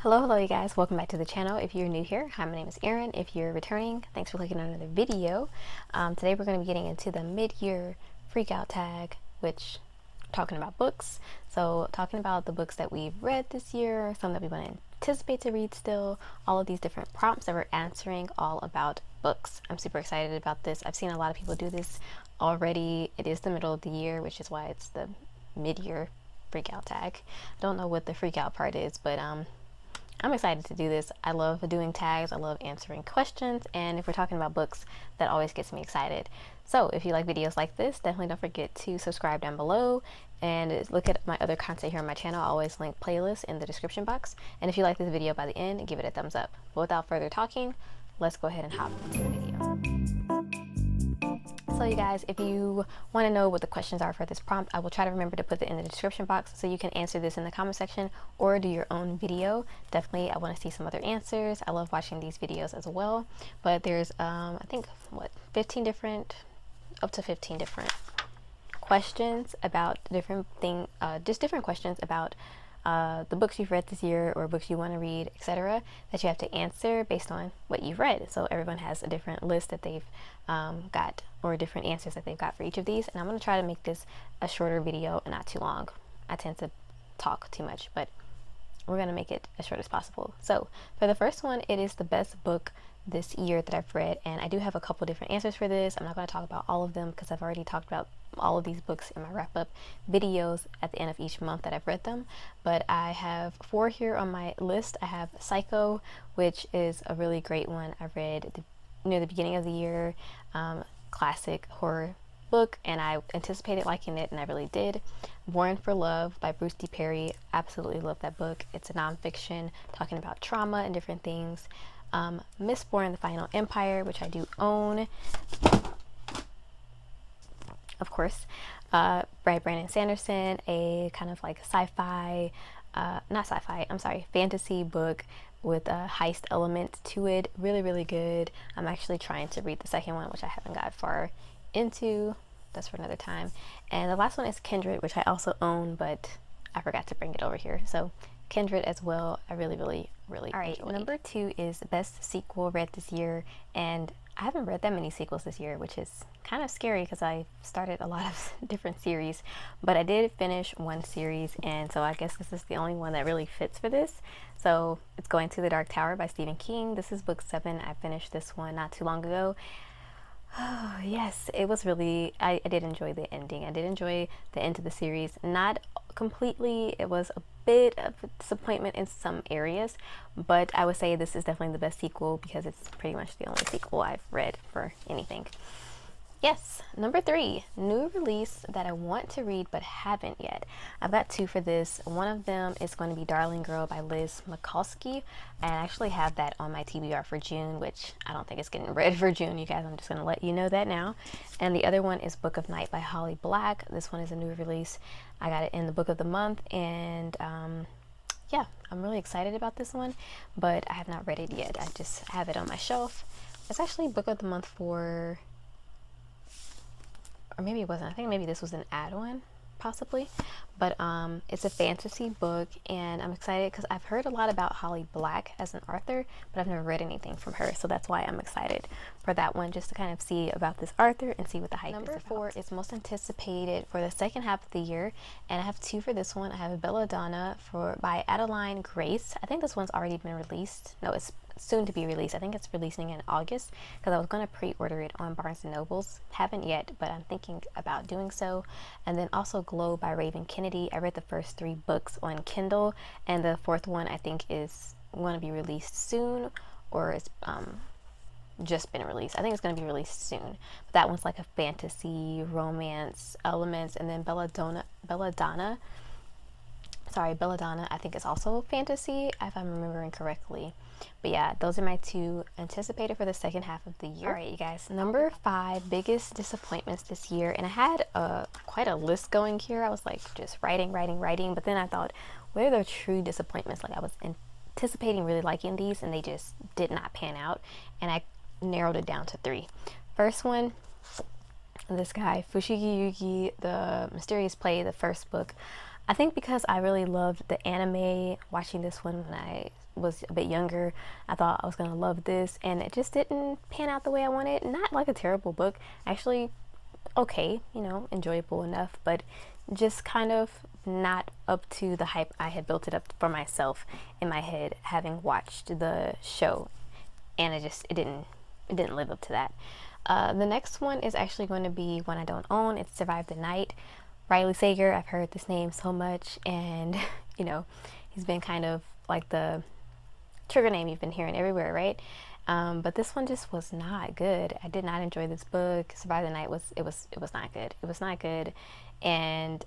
Hello you guys, welcome back to the channel. If you're new here, hi, my name is Erin. If you're returning, thanks for clicking on another video. Today we're going to be getting into the mid-year freakout tag, which talking about books. So talking about the books that we've read this year, some that we want to anticipate to read still, all of these different prompts that we're answering all about books. I'm super excited about this. I've seen a lot of people do this already. It is the middle of the year, which is why it's the mid-year freakout tag. I don't know what the freakout part is, but I'm excited to do this. I love doing tags, I love answering questions, and if we're talking about books, that always gets me excited. So if you like videos like this, definitely don't forget to subscribe down below and look at my other content here on my channel. I always link playlists in the description box. And if you like this video by the end, give it a thumbs up. But without further talking, let's go ahead and hop into the video. So you guys, if you want to know what the questions are for this prompt, I will try to remember to put it in the description box so you can answer this in the comment section or do your own video. Definitely, I want to see some other answers. I love watching these videos as well. But there's, I think, what, 15 different, up to 15 different questions about different things, just different questions about the books you've read this year or books you want to read, etc., that you have to answer based on what you've read. So everyone has a different list that they've got, or different answers that they've got for each of these. And I'm going to try to make this a shorter video and not too long. I tend to talk too much, but we're going to make it as short as possible. So for the first one, it is the best book this year that I've read, and I do have a couple different answers for this. I'm not going to talk about all of them because I've already talked about all of these books in my wrap-up videos at the end of each month that I've read them, but I have 4 here on my list. I have Psycho, which is a really great one. I read near the beginning of the year, classic horror book, and I anticipated liking it, and I really did. Born for Love by Bruce D. Perry. Absolutely love that book. It's a nonfiction talking about trauma and different things. Mistborn: The Final Empire, which I do own, of course, by Brandon Sanderson, a kind of like sci-fi, not sci-fi, I'm sorry, fantasy book with a heist element to it. Really, really good. I'm actually trying to read the second one, which I haven't got far into. That's for another time. And the last one is Kindred, which I also own, but I forgot to bring it over here. So Kindred as well, I really enjoyed. Number 2 is best sequel read this year, and I haven't read that many sequels this year, which is kind of scary because I started a lot of different series, but I did finish one series, and so I guess this is the only one that really fits for this. So it's Going to the Dark Tower by Stephen King. This is book 7. I finished this one not too long ago. Oh, yes, it was really, I did enjoy the ending. I did enjoy the end of the series. Not completely, it was a bit of a disappointment in some areas, but I would say this is definitely the best sequel because it's pretty much the only sequel I've read for anything. Yes, number 3, new release that I want to read but haven't yet. I've got 2 for this. One of them is going to be Darling Girl by Liz Mikulski. I actually have that on my TBR for June, which I don't think it's getting read for June, you guys. I'm just going to let you know that now. And the other one is Book of Night by Holly Black. This one is a new release. I got it in the book of the month, and yeah, I'm really excited about this one, but I have not read it yet. I just have it on my shelf. It's actually book of the month for, or maybe it wasn't. I think maybe this was an add-on, possibly. But it's a fantasy book, and I'm excited because I've heard a lot about Holly Black as an author, but I've never read anything from her, so that's why I'm excited for that one, just to kind of see about this author and see what the hype is about. Number 4 is most anticipated for the second half of the year, and I have 2 for this one. I have Belladonna by Adeline Grace. I think this one's already been released. No, it's soon to be released. I think it's releasing in August because I was going to pre-order it on Barnes & Nobles. Haven't yet, but I'm thinking about doing so. And then also Glow by Raven Kennedy. I read the first 3 books on Kindle, and the 4th one I think is going to be released soon, or it's just been released. I think it's going to be released soon. But that one's like a fantasy romance elements. And then Belladonna I think is also fantasy, if I'm remembering correctly. But yeah, those are my 2 anticipated for the second half of the year. All right, you guys, number 5, biggest disappointments this year. And I had quite a list going here. I was like just writing, but then I thought, what are the true disappointments? Like, I was anticipating really liking these, and they just did not pan out, and I narrowed it down to 3. First one, this guy Fushigi Yugi, The Mysterious Play, the first book. I think because I really loved the anime, watching this one when I was a bit younger, I thought I was gonna love this, and it just didn't pan out the way I wanted. Not like a terrible book, actually, okay, enjoyable enough, but just kind of not up to the hype I had built it up for myself in my head, having watched the show, and it didn't live up to that. The next one is actually going to be one I don't own. It's Survive the Night. Riley Sager, I've heard this name so much, and he's been kind of like the trigger name you've been hearing everywhere, right? But this one just was not good. I did not enjoy this book. Survive the Night was not good. It was not good, and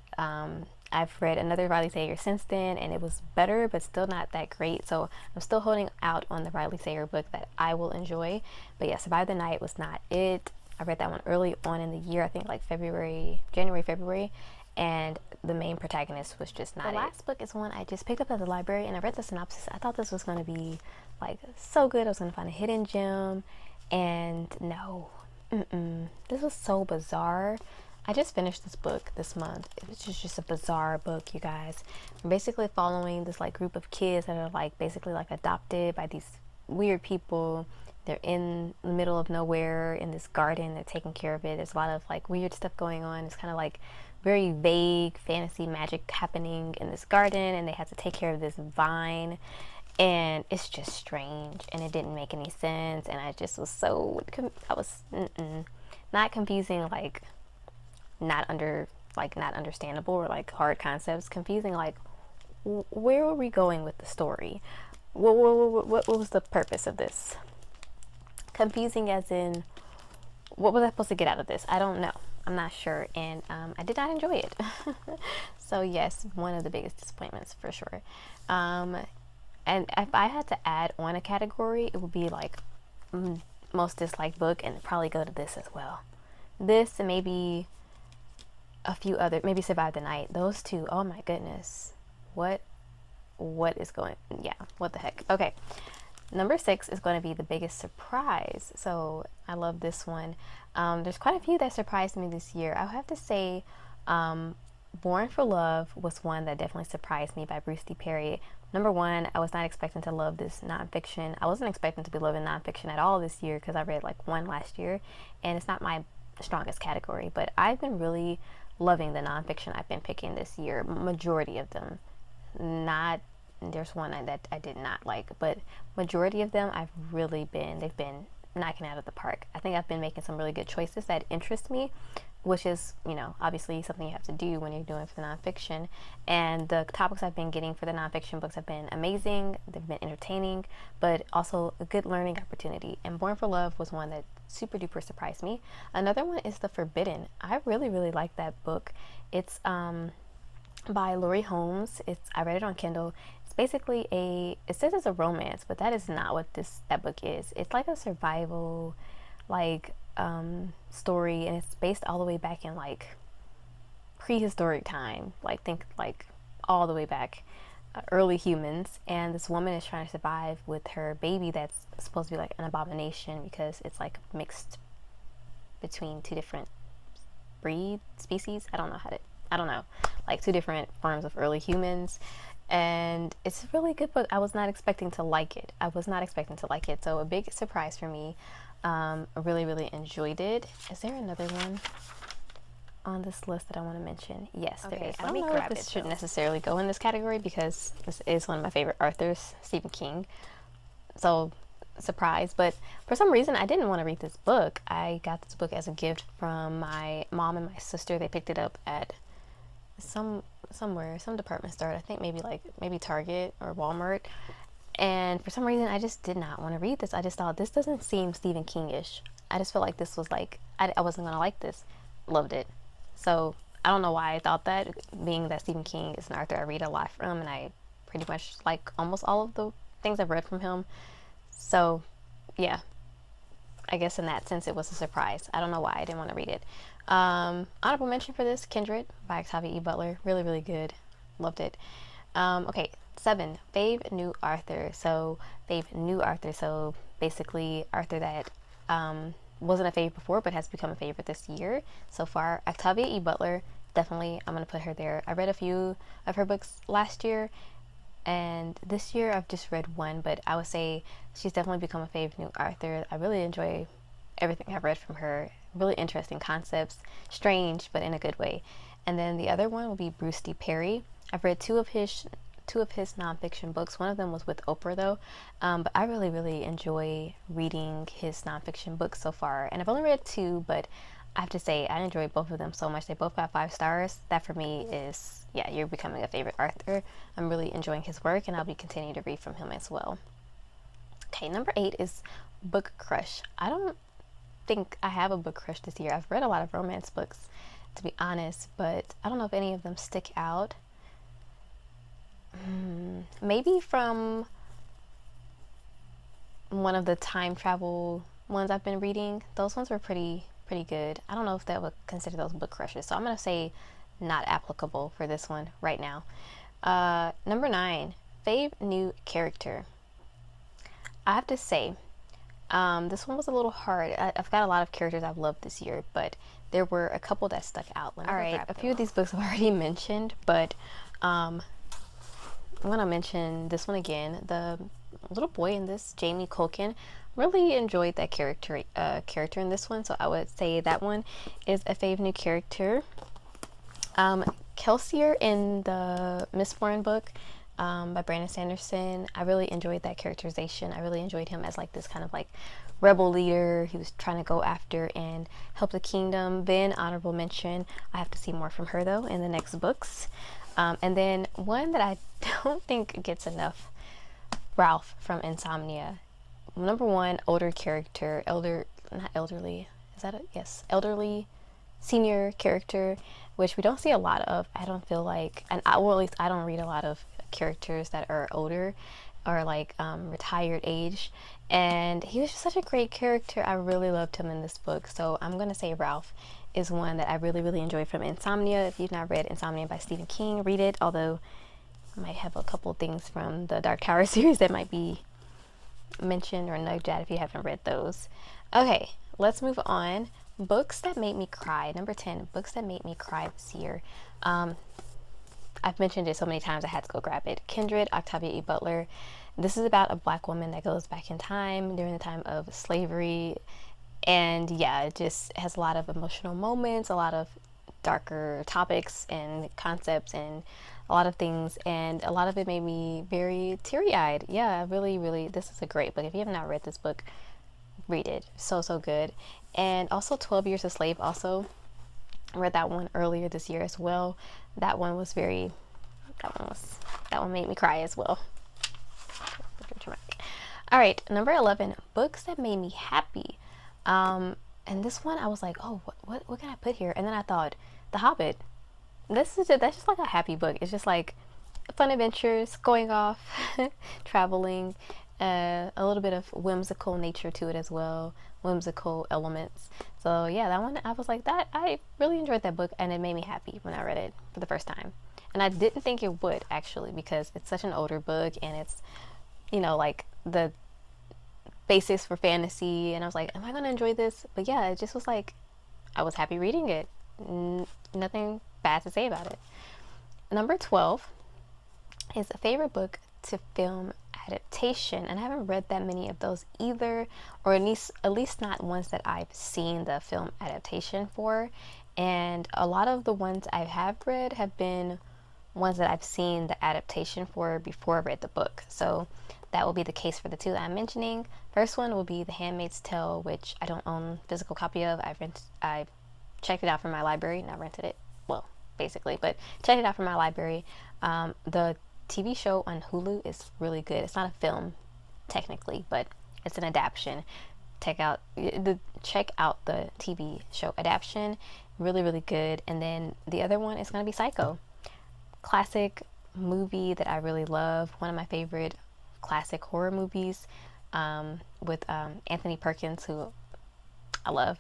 I've read another Riley Sager since then, and it was better, but still not that great. So I'm still holding out on the Riley Sager book that I will enjoy. But yeah, Survive the Night was not it. I read that one early on in the year, I think like January, February, and the main protagonist was just not it. The last book is one I just picked up at the library, and I read the synopsis. I thought this was going to be like so good. I was going to find a hidden gem, and no, this was so bizarre. I just finished this book this month. It was just a bizarre book, you guys. I'm basically following this like group of kids that are like basically like adopted by these weird people. They're in the middle of nowhere in this garden. They're taking care of it. There's a lot of like weird stuff going on. It's kind of like very vague fantasy magic happening in this garden, and they have to take care of this vine, and it's just strange, and it didn't make any sense, and I just was so I was not confusing, like not understandable, or like hard concepts. Confusing, like where were we going with the story? What was the purpose of this? Confusing as in, what was I supposed to get out of this? I don't know. I'm not sure, and I did not enjoy it. So yes, one of the biggest disappointments for sure. And if I had to add on a category, it would be like most disliked book, and probably go to this as well. This, and maybe a few other, maybe Survive the Night. Those two, oh my goodness. What is going, yeah, what the heck. Okay. Number 6 is going to be the biggest surprise. So I love this one. There's quite a few that surprised me this year. I'll have to say Born for Love was one that definitely surprised me, by Bruce D. Perry. Number 1, I was not expecting to love this nonfiction. I wasn't expecting to be loving nonfiction at all this year, because I read like one last year, and it's not my strongest category. But I've been really loving the nonfiction I've been picking this year. Majority of them. There's one that I did not like, but majority of them they've been knocking out of the park. I think I've been making some really good choices that interest me, which is, obviously something you have to do when you're doing for the nonfiction. And the topics I've been getting for the nonfiction books have been amazing. They've been entertaining, but also a good learning opportunity. And Born for Love was one that super duper surprised me. Another one is The Forbidden. I really, really like that book. It's by Laurie Holmes. I read it on Kindle. It's basically it says it's a romance, but that is not what that book is. It's like a survival story, and it's based all the way back in like prehistoric time, like think like all the way back, early humans. And this woman is trying to survive with her baby that's supposed to be like an abomination, because it's like mixed between two different species. I don't know, like two different forms of early humans. And it's a really good book. I was not expecting to like it. So a big surprise for me. I really, really enjoyed it. Is there another one on this list that I want to mention? Yes, there is. I don't know if this should necessarily go in this category, because this is one of my favorite authors, Stephen King. So surprise, but for some reason I didn't want to read this book. I got this book as a gift from my mom and my sister. They picked it up at some department store. I think maybe Target or Walmart. And for some reason I just did not want to read this. I just thought, this doesn't seem Stephen King-ish. I just felt like this was like, I wasn't gonna like this. Loved it. So I don't know why I thought that, being that Stephen King is an author I read a lot from, and I pretty much like almost all of the things I've read from him. So yeah, I guess in that sense it was a surprise. I don't know why I didn't want to read it. Honorable mention for this, Kindred by Octavia E. Butler. Really, really good. Loved it. Okay, 7, Fave New Arthur. So basically Arthur that wasn't a fave before, but has become a favorite this year so far. Octavia E. Butler, definitely I'm gonna put her there. I read a few of her books last year, and this year I've just read one, but I would say she's definitely become a favorite new author. I really enjoy everything I've read from her. Really interesting concepts, strange but in a good way. And then the other one will be Bruce D. Perry. I've read two of his nonfiction books. One of them was with Oprah though, but I really enjoy reading his nonfiction books so far. And I've only read two, but I have to say I enjoy both of them so much. They both got 5 stars. That for me is, yeah, you're becoming a favorite author. I'm really enjoying his work, and I'll be continuing to read from him as well. Okay, number 8 is book crush. I don't think I have a book crush this year. I've read a lot of romance books, to be honest, but I don't know if any of them stick out. Maybe from one of the time travel ones I've been reading. Those ones were pretty good. I don't know if that would consider those book crushes, so I'm gonna say not applicable for this one right now. Number 9, fave new character. I have to say, this one was a little hard. I've got a lot of characters I've loved this year, but there were a couple that stuck out. All right, a few of these books I've already mentioned, but I'm gonna mention this one again. The little boy in this, Jamie Culkin, really enjoyed that character in this one, so I would say that one is a fave new character. Kelsier in the Mistborn book by Brandon Sanderson, I really enjoyed that characterization. I really enjoyed him as like this kind of like rebel leader. He was trying to go after and help the kingdom. Then honorable mention, I have to see more from her though in the next books. And then one that I don't think gets enough, Ralph from Insomnia. Number 1, older character, not elderly, is that it? Yes, elderly, senior character, which we don't see a lot of, I don't feel like, and at least I don't read a lot of characters that are older or like retired age, and he was just such a great character. I really loved him in this book, so I'm gonna say Ralph is one that I really enjoyed from Insomnia. If you've not read Insomnia by Stephen King, read it, although I might have a couple things from the Dark Tower series that might be mentioned or nudged at if you haven't read those. Okay, let's move on. Books that made me cry. Number 10, books that made me cry this year. I've mentioned it so many times I had to go grab it. Kindred, Octavia E. Butler. This is about a black woman that goes back in time during the time of slavery, and yeah, it just has a lot of emotional moments, a lot of darker topics and concepts and a lot of things, and a lot of it made me very teary-eyed. Yeah, really, this is a great book. If you have not read this book, read it. So good. And also 12 Years a Slave, also read that one earlier this year as well. That one made me cry as well. All right, number 11, books that made me happy. And this one I was like, oh, what can I put here? And then I thought, The Hobbit. That's just like a happy book. It's just like fun adventures, going off, traveling, a little bit of whimsical nature to it as well, whimsical elements. So yeah, that one I was like, that I really enjoyed that book, and it made me happy when I read it for the first time. And I didn't think it would, actually, because it's such an older book, and it's, you know, like the basics for fantasy, and I was like, am I gonna enjoy this? But yeah, it just was like, I was happy reading it. Nothing bad to say about it. Number 12 is a favorite book to film adaptation, and I haven't read that many of those either, or at least not ones that I've seen the film adaptation for. And a lot of the ones I have read have been ones that I've seen the adaptation for before I read the book. So that will be the case for the two that I'm mentioning. First one will be The Handmaid's Tale, which I don't own a physical copy of. I checked it out from my library, not rented it, well, basically, but checked it out from my library. The TV show on Hulu is really good. It's not a film technically, but it's an adaptation. Check out the TV show adaptation. Really good. And then the other one is going to be Psycho. Classic movie that I really love. One of my favorite classic horror movies, with Anthony Perkins, who I love.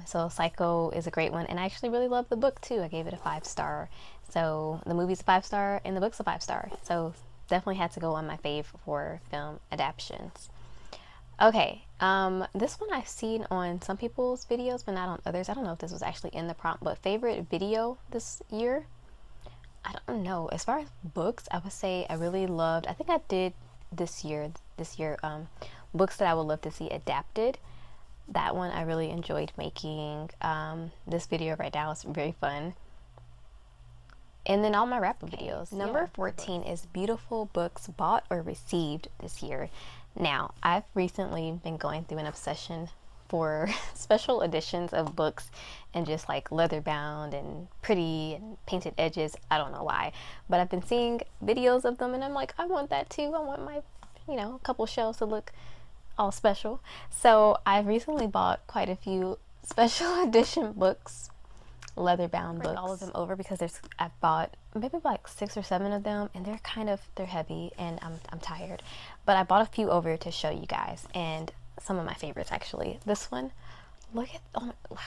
So Psycho is a great one, and I actually really love the book too. I gave it a 5-star. So the movie's a 5-star and the book's a 5-star. So definitely had to go on my fave for film adaptations. Okay, this one I've seen on some people's videos, but not on others. I don't know if this was actually in the prompt, but favorite video this year? I don't know. As far as books, I would say I really loved, I think I did this year, books that I would love to see adapted. That one I really enjoyed making. This video right now is very fun. And then all my wrap up videos. Number 14 is beautiful books bought or received this year. Now, I've recently been going through an obsession for special editions of books and just like leather bound and pretty and painted edges. I don't know why, but I've been seeing videos of them and I'm like, I want that too. I want my, a couple shelves to look all special. So I've recently bought quite a few special edition books, leather bound books. All of them over because I've bought maybe like 6 or 7 of them and they're heavy and I'm tired, but I bought a few over to show you guys, and some of my favorites actually. This one, look at, oh my,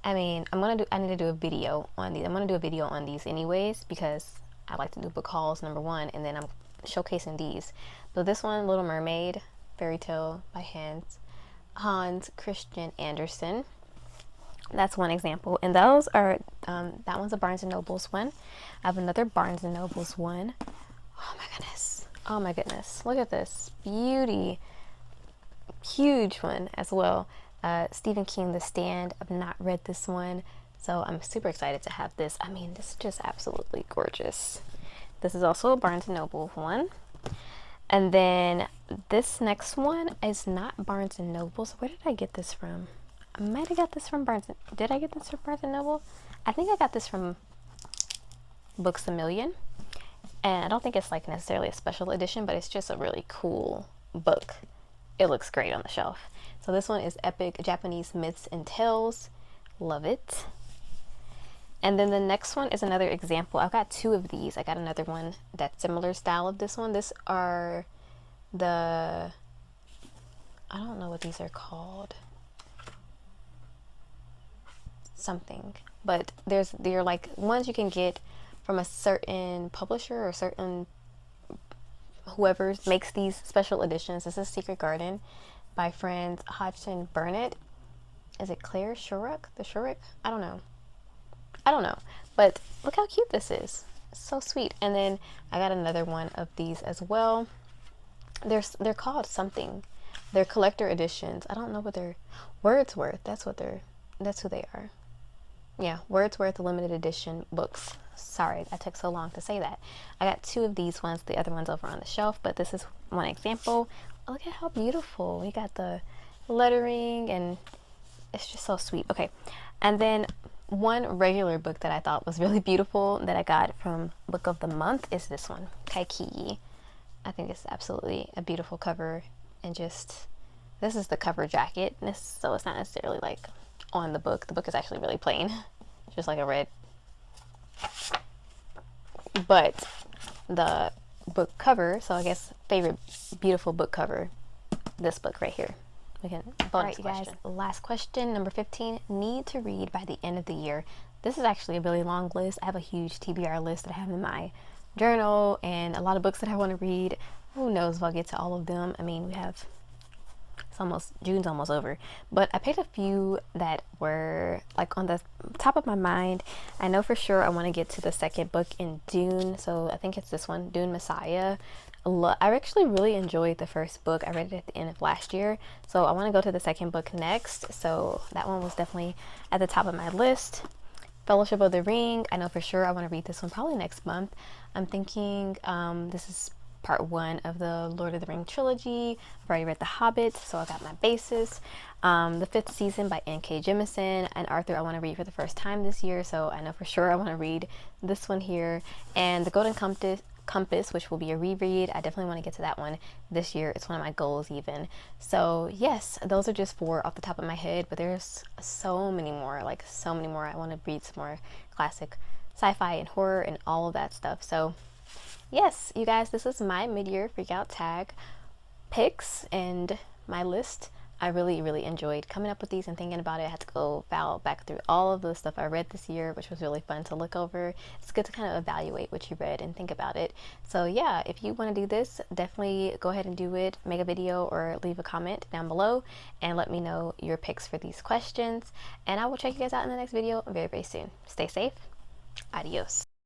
I mean, I need to do a video on these. I'm gonna do a video on these anyways because I like to do book hauls, number one, and then I'm showcasing these. So this one, Little Mermaid, fairy tale by Hans Christian Andersen. That's one example, and those are that one's a Barnes and Noble's one. I have another Barnes and Noble's one. Oh my goodness, oh my goodness, look at this beauty, huge one as well. Stephen King, The Stand. I've not read this one, so I'm super excited to have this. I mean, this is just absolutely gorgeous. This is also a Barnes and Noble one. And then this next one is not Barnes and Noble. So where did I get this from? I might have got this from did I get this from Barnes and Noble? I think I got this from Books A Million. And I don't think it's like necessarily a special edition, but it's just a really cool book. It looks great on the shelf. So this one is Epic Japanese Myths and Tales. Love it. And then the next one is another example. I've got 2 of these. I got another one that's similar style of this one. These are I don't know what these are called. Something. But they're like ones you can get from a certain publisher or certain whoever makes these special editions. This is Secret Garden by friends Hodgson Burnett. Is it Claire Shurrock? The Shurrock? I don't know. But look how cute this is. It's so sweet. And then I got another one of these as well. They're called something. They're collector editions. I don't know what they're. Wordsworth. That's who they are. Yeah, Wordsworth limited edition books. Sorry, that took so long to say that. I got 2 of these ones. The other one's over on the shelf, but this is one example. Look at how beautiful. We got the lettering and it's just so sweet. Okay, and then one regular book that I thought was really beautiful that I got from Book of the Month is this one, Kaikigi. I think it's absolutely a beautiful cover, and just this is the cover jacket. So it's not necessarily like on the book. The book is actually really plain, just like a red. But the book cover, so I guess favorite beautiful book cover, this book right here. We can bonus question. Guys, last question, number 15. Need to read by the end of the year. This is actually a really long list. I have a huge TBR list that I have in my journal and a lot of books that I want to read. Who knows if I'll get to all of them. I mean, June's almost over, but I picked a few that were like on the top of my mind. I know for sure I want to get to the second book in Dune, so I think it's this one, Dune Messiah. I actually really enjoyed the first book. I read it at the end of last year, so I want to go to the second book next. So that one was definitely at the top of my list. Fellowship of the Ring, I know for sure I want to read this one probably next month. I'm thinking this is part 1 of the Lord of the Ring trilogy. I've already read The Hobbit, so I got my basis. The 5th season by N.K. Jemisin, and Arthur I want to read for the first time this year, so I know for sure I want to read this one here. And The Golden Compass, which will be a reread. I definitely want to get to that one this year. It's one of my goals even. So yes, those are just 4 off the top of my head, but there's so many more, like so many more. I want to read some more classic sci-fi and horror and all of that stuff. So yes, you guys, this is my mid-year freakout tag picks and my list I really, really enjoyed coming up with these and thinking about it. I had to go back through all of the stuff I read this year, which was really fun to look over. It's good to kind of evaluate what you read and think about it. So yeah, if you want to do this, definitely go ahead and do it. Make a video or leave a comment down below and let me know your picks for these questions. And I will check you guys out in the next video very, very soon. Stay safe. Adios.